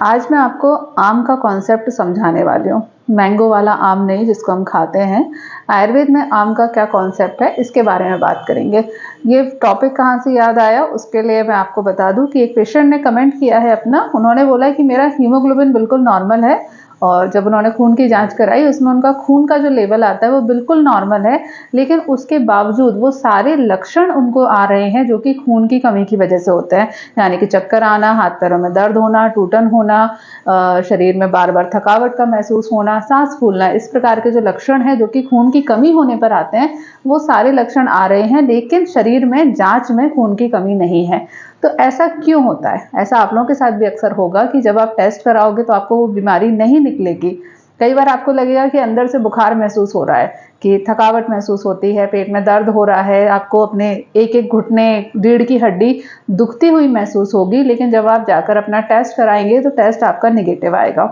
आज मैं आपको आम का कॉन्सेप्ट समझाने वाली हूँ। मैंगो वाला आम नहीं जिसको हम खाते हैं। आयुर्वेद में आम का क्या कॉन्सेप्ट है इसके बारे में बात करेंगे। ये टॉपिक कहाँ से याद आया उसके लिए मैं आपको बता दूं कि एक पेशेंट ने कमेंट किया है अपना। उन्होंने बोला कि मेरा हीमोग्लोबिन बिल्कुल नॉर्मल है और जब उन्होंने खून की जांच कराई उसमें उनका खून का जो लेवल आता है वो बिल्कुल नॉर्मल है, लेकिन उसके बावजूद वो सारे लक्षण उनको आ रहे हैं जो कि खून की कमी की वजह से होते हैं। यानी कि चक्कर आना, हाथ पैरों में दर्द होना, टूटन होना, शरीर में बार बार थकावट का महसूस होना, सांस फूलना, इस प्रकार के जो लक्षण हैं जो कि खून की कमी होने पर आते हैं वो सारे लक्षण आ रहे हैं, लेकिन शरीर में जांच में खून की कमी नहीं है। तो ऐसा क्यों होता है? ऐसा आप लोगों के साथ भी अक्सर होगा कि जब आप टेस्ट कराओगे तो आपको वो बीमारी नहीं निकलेगी। कई बार आपको लगेगा कि अंदर से बुखार महसूस हो रहा है, कि थकावट महसूस होती है, पेट में दर्द हो रहा है, आपको अपने एक एक घुटने, रीढ़ की हड्डी दुखती हुई महसूस होगी, लेकिन जब आप जाकर अपना टेस्ट कराएंगे तो टेस्ट आपका निगेटिव आएगा।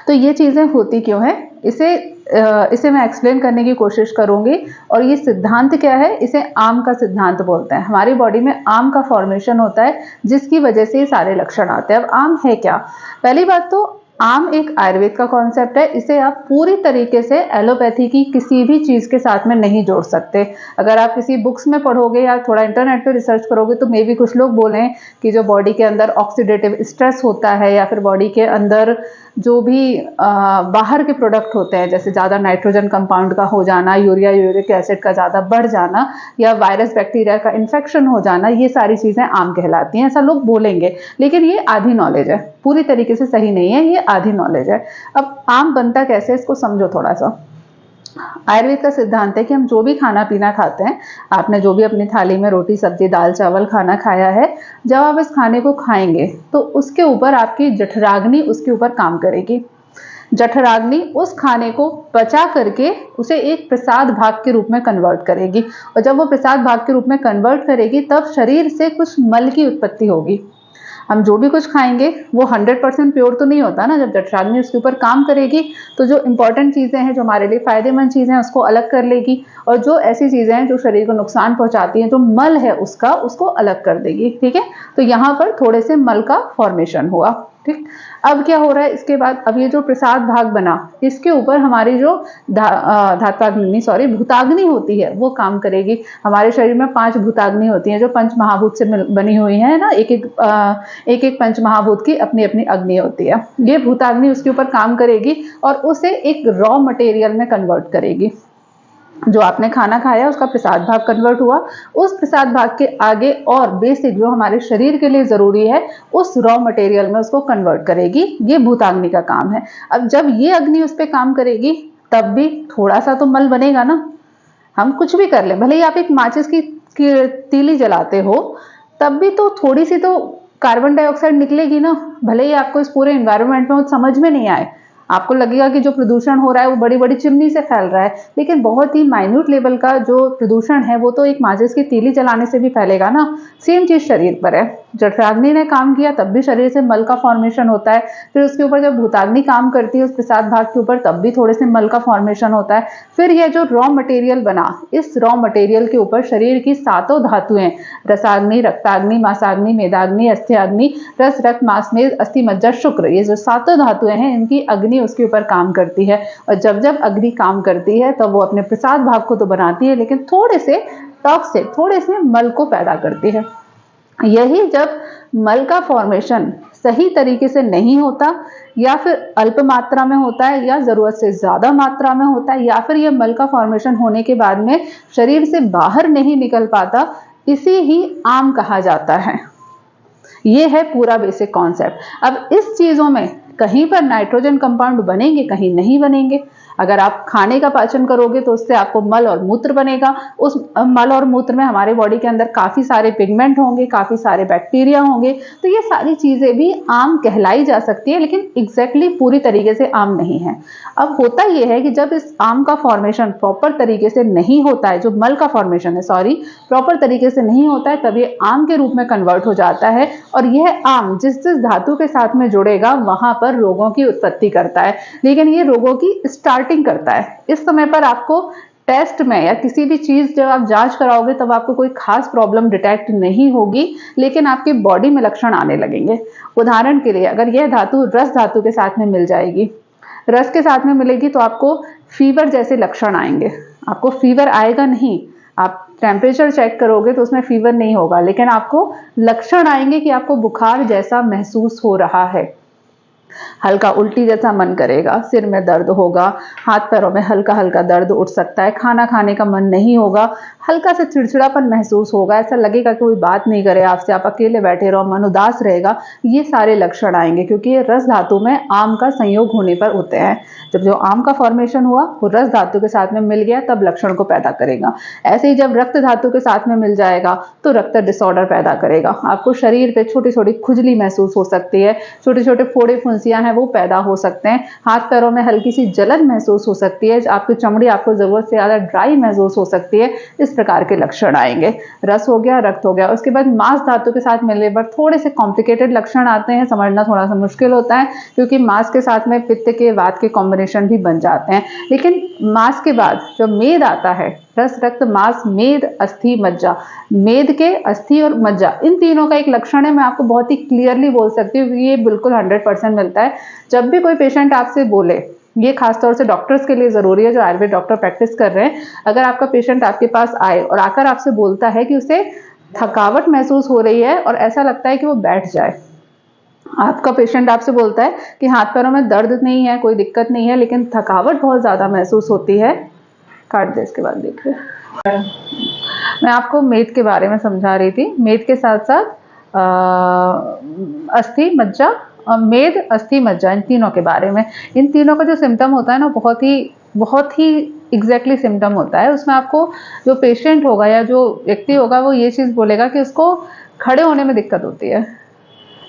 तो ये चीजें होती क्यों है, इसे मैं एक्सप्लेन करने की कोशिश करूंगी। और ये सिद्धांत क्या है, इसे आम का सिद्धांत बोलते हैं। हमारी बॉडी में आम का फॉर्मेशन होता है जिसकी वजह से ये सारे लक्षण आते हैं। अब आम है क्या? पहली बात तो आम एक आयुर्वेद का कॉन्सेप्ट है। इसे आप पूरी तरीके से एलोपैथी की किसी भी चीज के साथ में नहीं जोड़ सकते। अगर आप किसी बुक्स में पढ़ोगे या थोड़ा इंटरनेट पे रिसर्च करोगे तो मे भी कुछ लोग बोलें कि जो बॉडी के अंदर ऑक्सीडेटिव स्ट्रेस होता है या फिर बॉडी के अंदर जो भी बाहर के प्रोडक्ट होते हैं, जैसे ज़्यादा नाइट्रोजन कंपाउंड का हो जाना, यूरिया यूरिक एसिड का ज़्यादा बढ़ जाना या वायरस बैक्टीरिया का इन्फेक्शन हो जाना, ये सारी चीज़ें आम कहलाती हैं, ऐसा लोग बोलेंगे। लेकिन ये आधी नॉलेज है, पूरी तरीके से सही नहीं है, ये आधी नॉलेज है। अब आम बनता कैसे इसको समझो थोड़ा सा। आयुर्वेद का सिद्धांत है कि हम जो भी खाना पीना खाते हैं, आपने जो भी अपनी थाली में रोटी सब्जी दाल चावल खाना खाया है, जब आप इस खाने को खाएंगे तो उसके ऊपर आपकी जठराग्नि उसके ऊपर काम करेगी। जठराग्नि उस खाने को पचा करके उसे एक प्रसाद भाग के रूप में कन्वर्ट करेगी, और जब वो प्रसाद भाग के रूप में कन्वर्ट करेगी तब शरीर से कुछ मल की उत्पत्ति होगी। हम जो भी कुछ खाएंगे वो 100% प्योर तो नहीं होता ना। जब जठराग्नि उसके ऊपर काम करेगी तो जो इंपॉर्टेंट चीजें हैं, जो हमारे लिए फायदेमंद चीजें हैं, उसको अलग कर लेगी, और जो ऐसी चीजें हैं जो शरीर को नुकसान पहुंचाती हैं, जो मल है उसको अलग कर देगी। ठीक है, तो यहाँ पर थोड़े से मल का फॉर्मेशन हुआ। ठीक, अब क्या हो रहा है इसके बाद, अब ये जो प्रसाद भाग बना इसके ऊपर हमारी जो भूताग्नि होती है वो काम करेगी। हमारे शरीर में 5 भूताग्नि होती हैं जो पंच महाभूत से बनी हुई है ना। एक एक पंच महाभूत की अपनी अपनी अग्नि होती है। ये भूताग्नि उसके ऊपर काम करेगी और उसे एक रॉ मटेरियल में कन्वर्ट करेगी। जो आपने खाना खाया उसका प्रसाद भाग कन्वर्ट हुआ, उस प्रसाद भाग के आगे और बेसिक जो हमारे शरीर के लिए जरूरी है उस रॉ मटेरियल में उसको कन्वर्ट करेगी। ये भूताग्नि का काम है। अब जब ये अग्नि उस पर काम करेगी तब भी थोड़ा सा तो मल बनेगा ना। हम कुछ भी कर ले, भले ही आप एक माचिस की तीली जलाते हो तब भी तो थोड़ी सी तो कार्बन डाइऑक्साइड निकलेगी ना। भले ही आपको इस पूरे एनवायरनमेंट में समझ में नहीं आए, आपको लगेगा कि जो प्रदूषण हो रहा है वो बड़ी बड़ी चिमनी से फैल रहा है, लेकिन बहुत ही माइन्यूट लेवल का जो प्रदूषण है वो तो एक माचिस की तीली जलाने से भी फैलेगा ना। सेम चीज शरीर पर है। जठराग्नि ने काम किया तब भी शरीर से मल का फॉर्मेशन होता है, फिर उसके ऊपर जब भूताग्नि काम करती है उस प्रसाद भाग के ऊपर तब भी थोड़े से मल का फॉर्मेशन होता है। फिर यह जो रॉ मटेरियल बना, इस रॉ मटेरियल के ऊपर शरीर की 7 धातुएं, रसाग्नि, रक्ताग्नि, मांसाग्नि, मेदाग्नि, अस्थियाग्नि, रस रक्त मांस मेद अस्थि मज्जा शुक्र, ये जो 7 धातुएं हैं इनकी अग्नि उसके ऊपर काम करती है। और जब जब अग्नि काम करती है तब वो अपने प्रसाद भाग को तो बनाती है, लेकिन थोड़े से टॉक्सिक, थोड़े से मल को पैदा करती है। यही जब मल का फॉर्मेशन सही तरीके से नहीं होता, या फिर अल्प मात्रा में होता है, या जरूरत से ज्यादा मात्रा में होता है, या फिर यह मल का फॉर्मेशन होने के बाद में शरीर से बाहर नहीं निकल पाता, इसे ही आम कहा जाता है। ये है पूरा बेसिक कॉन्सेप्ट। अब इस चीजों में कहीं पर नाइट्रोजन कंपाउंड बनेंगे, कहीं नहीं बनेंगे। अगर आप खाने का पाचन करोगे तो उससे आपको मल और मूत्र बनेगा। उस मल और मूत्र में हमारे बॉडी के अंदर काफी सारे पिगमेंट होंगे, काफी सारे बैक्टीरिया होंगे, तो ये सारी चीजें भी आम कहलाई जा सकती है, लेकिन एग्जैक्टली पूरी तरीके से आम नहीं है। अब होता यह है कि जब इस आम का फॉर्मेशन प्रॉपर तरीके से नहीं होता है, जो मल का फॉर्मेशन है प्रॉपर तरीके से नहीं होता है, तब ये आम के रूप में कन्वर्ट हो जाता है, और यह आम जिस जिस धातु के साथ में जुड़ेगा वहां पर रोगों की उत्पत्ति करता है। लेकिन ये रोगों की स्टार्टिंग करता है। इस समय पर आपको टेस्ट में या किसी भी चीज जब आप जांच कराओगे तब आपको कोई खास प्रॉब्लम डिटेक्ट नहीं होगी, लेकिन आपकी बॉडी में लक्षण आने लगेंगे। उदाहरण के लिए अगर यह धातु रस धातु के साथ में मिल जाएगी, रस के साथ में मिलेगी तो आपको फीवर जैसे लक्षण आएंगे। आपको फीवर आएगा नहीं, आप टेम्परेचर चेक करोगे तो उसमें फीवर नहीं होगा, लेकिन आपको लक्षण आएंगे कि आपको बुखार जैसा महसूस हो रहा है, हल्का उल्टी जैसा मन करेगा, सिर में दर्द होगा, हाथ पैरों में हल्का हल्का दर्द उठ सकता है, खाना खाने का मन नहीं होगा, हल्का सा चिड़चिड़ापन महसूस होगा, ऐसा लगेगा कि कोई बात नहीं करे आपसे, आप अकेले बैठे रहो, मन उदास रहेगा। ये सारे लक्षण आएंगे क्योंकि ये रस धातु में आम का संयोग होने पर होते हैं। जब जो आम का फॉर्मेशन हुआ वो रस धातु के साथ में मिल गया तब लक्षण को पैदा करेगा। ऐसे ही जब रक्त धातु के साथ में मिल जाएगा तो रक्त डिसऑर्डर पैदा करेगा। आपको शरीर पे छोटी छोटी खुजली महसूस हो सकती है, छोटे छोटे फोड़े फुंसियां हैं वो पैदा हो सकते हैं, हाथ पैरों में हल्की सी जलन महसूस हो सकती है, आपकी चमड़ी आपको जरूरत से ज्यादा ड्राई महसूस हो सकती है। इस प्रकार के लक्षण आएंगे। रस हो गया, रक्त हो गया। उसके बाद मांस धातु के साथ मिलने पर थोड़े से कॉम्प्लिकेटेड लक्षण आते हैं, समझना थोड़ा सा मुश्किल होता है क्योंकि मांस के साथ में पित्त के वात के कॉम्बिनेशन भी बन जाते हैं। लेकिन मांस के बाद जो मेद आता है, रस रक्त मांस मेद अस्थि मज्जा, मेद के अस्थि और मज्जा, इन तीनों का एक लक्षण है। मैं आपको बहुत ही क्लियरली बोल सकती हूँ कि ये बिल्कुल 100% मिलता है। जब भी कोई पेशेंट आपसे बोले, ये खासतौर से डॉक्टर्स के लिए जरूरी है जो आयुर्वेद डॉक्टर प्रैक्टिस कर रहे हैं, अगर आपका पेशेंट आपके पास आए और आकर आपसे बोलता है कि उसे थकावट महसूस हो रही है और ऐसा लगता है कि वो बैठ जाए, आपका पेशेंट आपसे बोलता है कि हाथ पैरों में दर्द नहीं है, कोई दिक्कत नहीं है, लेकिन थकावट बहुत ज्यादा महसूस होती है, काट दे इसके बाद देखिए। मैं आपको मेद के बारे में समझा रही थी। मेद के साथ साथ अस्थि मज्जा, मेद अस्थि मज्जा, इन तीनों के बारे में। इन तीनों का जो सिम्टम होता है ना, बहुत ही एग्जैक्टली सिम्टम होता है। उसमें आपको जो पेशेंट होगा या जो व्यक्ति होगा वो ये चीज़ बोलेगा कि उसको खड़े होने में दिक्कत होती है।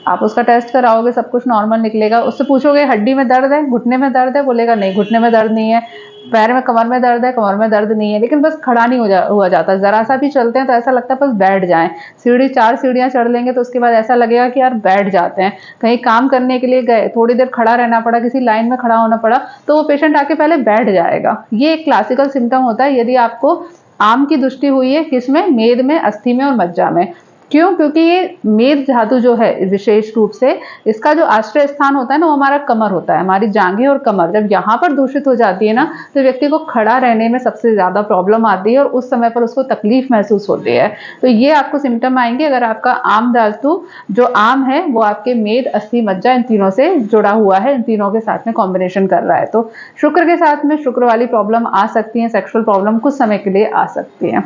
आप उसका टेस्ट कराओगे, सब कुछ नॉर्मल निकलेगा, उससे पूछोगे हड्डी में दर्द है, घुटने में दर्द है, बोलेगा नहीं घुटने में दर्द नहीं है, पैर में कमर में दर्द है, कमर में दर्द नहीं है, लेकिन बस खड़ा नहीं हुआ जाता। जरा सा भी चलते हैं तो ऐसा लगता है बस बैठ जाएं। 4 सीढ़ियां चढ़ लेंगे तो उसके बाद ऐसा लगेगा कि यार बैठ जाते हैं। कहीं काम करने के लिए गए, थोड़ी देर खड़ा रहना पड़ा, किसी लाइन में खड़ा होना पड़ा, तो वो पेशेंट आके पहले बैठ जाएगा। ये एक क्लासिकल सिम्टम होता है यदि आपको आम की दृष्टि हुई है, किसमें, मेद में, अस्थि में और मज्जा में। क्यों? क्योंकि ये मेद धातु जो है विशेष रूप से इसका जो आश्रय स्थान होता है ना, वो हमारा कमर होता है, हमारी जांघें और कमर। जब यहाँ पर दूषित हो जाती है ना तो व्यक्ति को खड़ा रहने में सबसे ज्यादा प्रॉब्लम आती है और उस समय पर उसको तकलीफ महसूस होती है। तो ये आपको सिम्टम आएंगे अगर आपका आम धातु जो आम है वो आपके मेद अस्थि मज्जा इन तीनों से जुड़ा हुआ है, इन तीनों के साथ में कॉम्बिनेशन कर रहा है। तो शुक्र के साथ में शुक्र वाली प्रॉब्लम आ सकती है, सेक्सुअल प्रॉब्लम कुछ समय के लिए आ सकती है।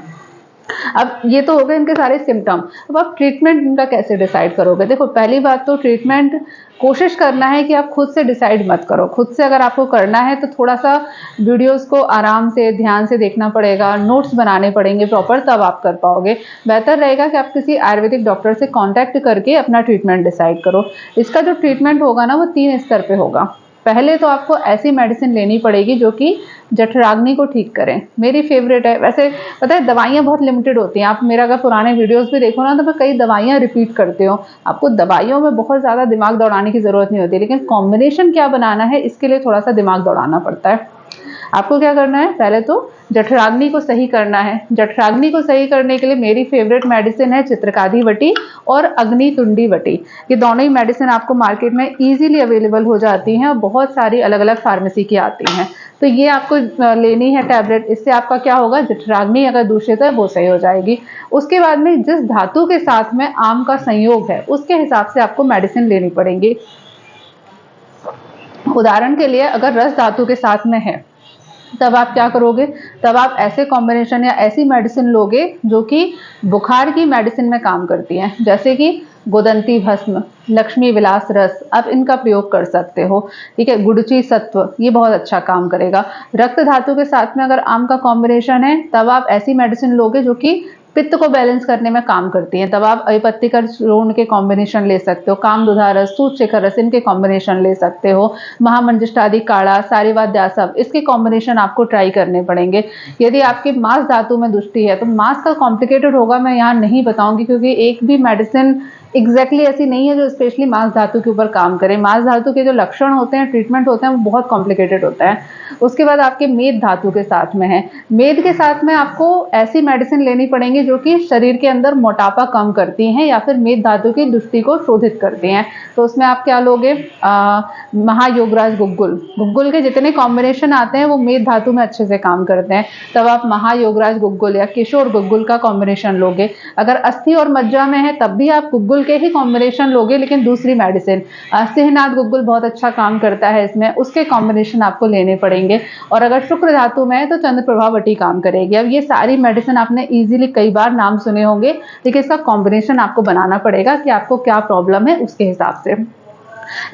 अब ये तो हो गए इनके सारे सिम्टम। अब आप ट्रीटमेंट इनका कैसे डिसाइड करोगे? देखो, पहली बात तो ट्रीटमेंट कोशिश करना है कि आप खुद से डिसाइड मत करो। खुद से अगर आपको करना है तो थोड़ा सा वीडियोस को आराम से ध्यान से देखना पड़ेगा, नोट्स बनाने पड़ेंगे प्रॉपर, तब आप कर पाओगे। बेहतर रहेगा कि आप किसी आयुर्वेदिक डॉक्टर से कांटेक्ट करके अपना ट्रीटमेंट डिसाइड करो। इसका जो ट्रीटमेंट होगा ना वो 3 स्तर पे होगा। पहले तो आपको ऐसी मेडिसिन लेनी पड़ेगी जो कि जठराग्नि को ठीक करें। मेरी फेवरेट है, वैसे पता है दवाइयाँ बहुत लिमिटेड होती हैं। आप मेरा अगर पुराने वीडियोस भी देखो ना तो मैं कई दवाइयाँ रिपीट करती हूँ। आपको दवाइयों में बहुत ज़्यादा दिमाग दौड़ाने की ज़रूरत नहीं होती, लेकिन कॉम्बिनेशन क्या बनाना है इसके लिए थोड़ा सा दिमाग दौड़ाना पड़ता है। आपको क्या करना है, पहले तो जठराग्नि को सही करना है। जठराग्नि को सही करने के लिए मेरी फेवरेट मेडिसिन है चित्रकाधी वटी और अग्नि तुंडी वटी। ये दोनों ही मेडिसिन आपको मार्केट में इजीली अवेलेबल हो जाती हैं और बहुत सारी अलग अलग फार्मेसी की आती हैं। तो ये आपको लेनी है टैबलेट। इससे आपका क्या होगा, जठराग्नि अगर दूषित है वो सही हो जाएगी। उसके बाद में जिस धातु के साथ में आम का संयोग है उसके हिसाब से आपको मेडिसिन लेनी पड़ेगी। उदाहरण के लिए अगर रस धातु के साथ में है तब आप क्या करोगे, तब आप ऐसे कॉम्बिनेशन या ऐसी मेडिसिन लोगे जो कि बुखार की मेडिसिन में काम करती हैं, जैसे कि गोदंती भस्म, लक्ष्मी विलास रस, आप इनका प्रयोग कर सकते हो। ठीक है, गुड़ची सत्व, ये बहुत अच्छा काम करेगा। रक्त धातु के साथ में अगर आम का कॉम्बिनेशन है तब आप ऐसी मेडिसिन लोगे जो कि पित्त को बैलेंस करने में काम करती हैं। तब आप अयपत्तिकर चूर्ण के कॉम्बिनेशन ले सकते हो, कामदुधा रस, सूतशिखर रस, इनके कॉम्बिनेशन ले सकते हो। महामंजिष्ठादि काढ़ा, सारीवाद्यासव, इसके कॉम्बिनेशन आपको ट्राई करने पड़ेंगे। यदि आपके मांस धातु में दुष्टि है तो मांस का कॉम्प्लिकेटेड होगा, मैं यहाँ नहीं बताऊंगी क्योंकि एक भी मेडिसिन एग्जैक्टली ऐसी नहीं है जो स्पेशली मांस धातु के ऊपर काम करे। मांस धातु के जो लक्षण होते हैं, ट्रीटमेंट होते हैं, वो बहुत कॉम्प्लिकेटेड होता है। उसके बाद आपके मेद धातु के साथ में है। मेद के साथ में आपको ऐसी मेडिसिन लेनी पड़ेंगी जो कि शरीर के अंदर मोटापा कम करती हैं या फिर मेद धातु की दुष्टि को शोधित करती हैं। तो उसमें आप क्या लोगे? महायोगराज गुग्गुल, गुग्गुल के जितने कॉम्बिनेशन आते हैं वो मेद धातु में अच्छे से काम करते हैं। तब आप महायोगराज गुग्गुल या किशोर गुग्गुल का कॉम्बिनेशन लोगे। अगर अस्थि और मज्जा में है तब भी आप गुग्गुल के ही कॉम्बिनेशन लोगे, लेकिन दूसरी मेडिसिन सिंहनाथ गुग्गुल बहुत अच्छा काम करता है इसमें, उसके कॉम्बिनेशन आपको लेने पड़ेंगे। और अगर शुक्र धातु में है तो चंद्रप्रभावती काम करेगी। अब ये सारी मेडिसिन आपने इजीली कई बार नाम सुने होंगे, लेकिन इसका कॉम्बिनेशन आपको बनाना पड़ेगा कि आपको क्या प्रॉब्लम है उसके हिसाब से।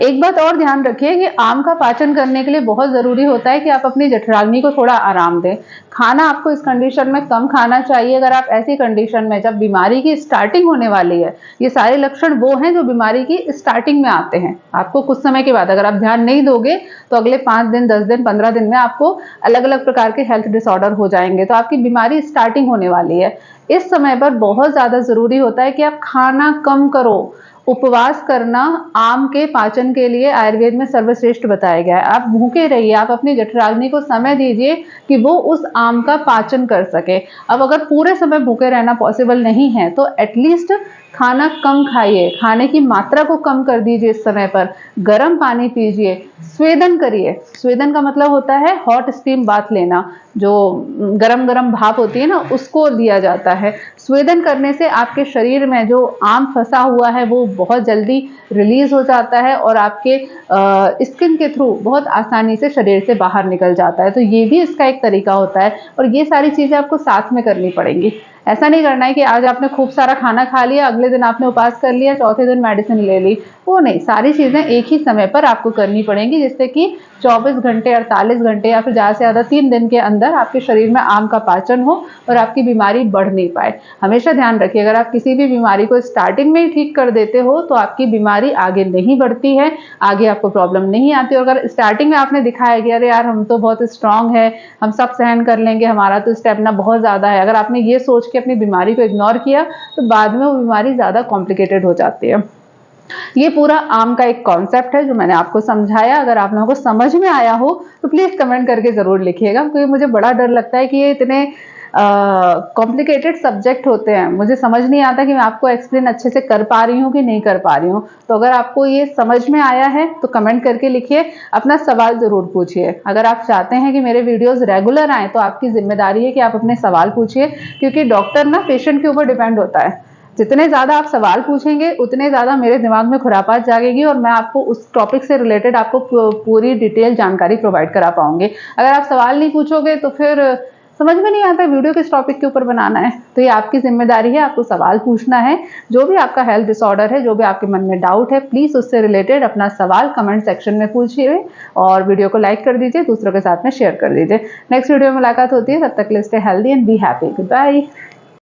एक बात और ध्यान रखिए कि आम का पाचन करने के लिए बहुत जरूरी होता है कि आप अपनी जठराग्नि को थोड़ा आराम दें। खाना आपको इस कंडीशन में कम खाना चाहिए। अगर आप ऐसी कंडीशन में जब बीमारी की स्टार्टिंग होने वाली है, ये सारे लक्षण वो हैं जो बीमारी की स्टार्टिंग में आते हैं। आपको कुछ समय के बाद अगर आप ध्यान नहीं दोगे तो अगले 5 दिन, 10 दिन, 15 दिन में आपको अलग अलग प्रकार के हेल्थ डिसऑर्डर हो जाएंगे। तो आपकी बीमारी स्टार्टिंग होने वाली है। इस समय पर बहुत ज्यादा जरूरी होता है कि आप खाना कम करो। उपवास करना आम के पाचन के लिए आयुर्वेद में सर्वश्रेष्ठ बताया गया है। आप भूखे रहिए, आप अपनी जठराग्नि को समय दीजिए कि वो उस आम का पाचन कर सके। अब अगर पूरे समय भूखे रहना पॉसिबल नहीं है तो एटलीस्ट खाना कम खाइए, खाने की मात्रा को कम कर दीजिए। इस समय पर गर्म पानी पीजिए, स्वेदन करिए। स्वेदन का मतलब होता है हॉट स्टीम बाथ लेना, जो गरम गरम भाप होती है ना, उसको दिया जाता है। स्वेदन करने से आपके शरीर में जो आम फंसा हुआ है वो बहुत जल्दी रिलीज हो जाता है और आपके स्किन के थ्रू बहुत आसानी से शरीर से बाहर निकल जाता है। तो ये भी इसका एक तरीका होता है और ये सारी चीजें आपको साथ में करनी पड़ेंगी। ऐसा नहीं करना है कि आज आपने खूब सारा खाना खा लिया, अगले दिन आपने उपवास कर लिया, चौथे दिन मेडिसिन ले ली, वो नहीं। सारी चीजें एक ही समय पर आपको करनी पड़ेंगी, जिससे कि 24 घंटे, 48 घंटे या फिर ज़्यादा से ज़्यादा 3 दिन के अंदर आपके शरीर में आम का पाचन हो और आपकी बीमारी बढ़ नहीं पाए। हमेशा ध्यान रखिए, अगर आप किसी भी बीमारी को स्टार्टिंग में ही ठीक कर देते हो तो आपकी बीमारी आगे नहीं बढ़ती है, आगे आपको प्रॉब्लम नहीं आती। और अगर स्टार्टिंग में आपने दिखाया कि अरे यार हम तो बहुत स्ट्रांग है, हम सब सहन कर लेंगे, हमारा तो स्टेमिना बहुत ज़्यादा है, अगर आपने ये सोच के अपनी बीमारी को इग्नोर किया तो बाद में वो बीमारी ज़्यादा कॉम्प्लिकेटेड हो जाती है। ये पूरा आम का एक कॉन्सेप्ट है जो मैंने आपको समझाया। अगर आप लोगों को समझ में आया हो तो प्लीज कमेंट करके जरूर लिखिएगा, क्योंकि मुझे बड़ा डर लगता है कि ये इतने कॉम्प्लिकेटेड सब्जेक्ट होते हैं, मुझे समझ नहीं आता कि मैं आपको एक्सप्लेन अच्छे से कर पा रही हूँ कि नहीं कर पा रही हूँ। तो अगर आपको ये समझ में आया है तो कमेंट करके लिखिए, अपना सवाल जरूर पूछिए। अगर आप चाहते हैं कि मेरे वीडियोस रेगुलर आए तो आपकी जिम्मेदारी है कि आप अपने सवाल पूछिए, क्योंकि डॉक्टर ना पेशेंट के ऊपर डिपेंड होता है। जितने ज्यादा आप सवाल पूछेंगे उतने ज्यादा मेरे दिमाग में खुरापात जागेगी और मैं आपको उस टॉपिक से रिलेटेड आपको पूरी डिटेल जानकारी प्रोवाइड करा पाऊंगी। अगर आप सवाल नहीं पूछोगे तो फिर समझ में नहीं आता वीडियो किस टॉपिक के ऊपर बनाना है। तो ये आपकी जिम्मेदारी है, आपको सवाल पूछना है। जो भी आपका हेल्थ डिसऑर्डर है, जो भी आपके मन में डाउट है, प्लीज उससे रिलेटेड अपना सवाल कमेंट सेक्शन में पूछिए और वीडियो को लाइक कर दीजिए, दूसरों के साथ में शेयर कर दीजिए। नेक्स्ट वीडियो में मुलाकात होती है, तब तक के लिए stay healthy and be happy. Good bye.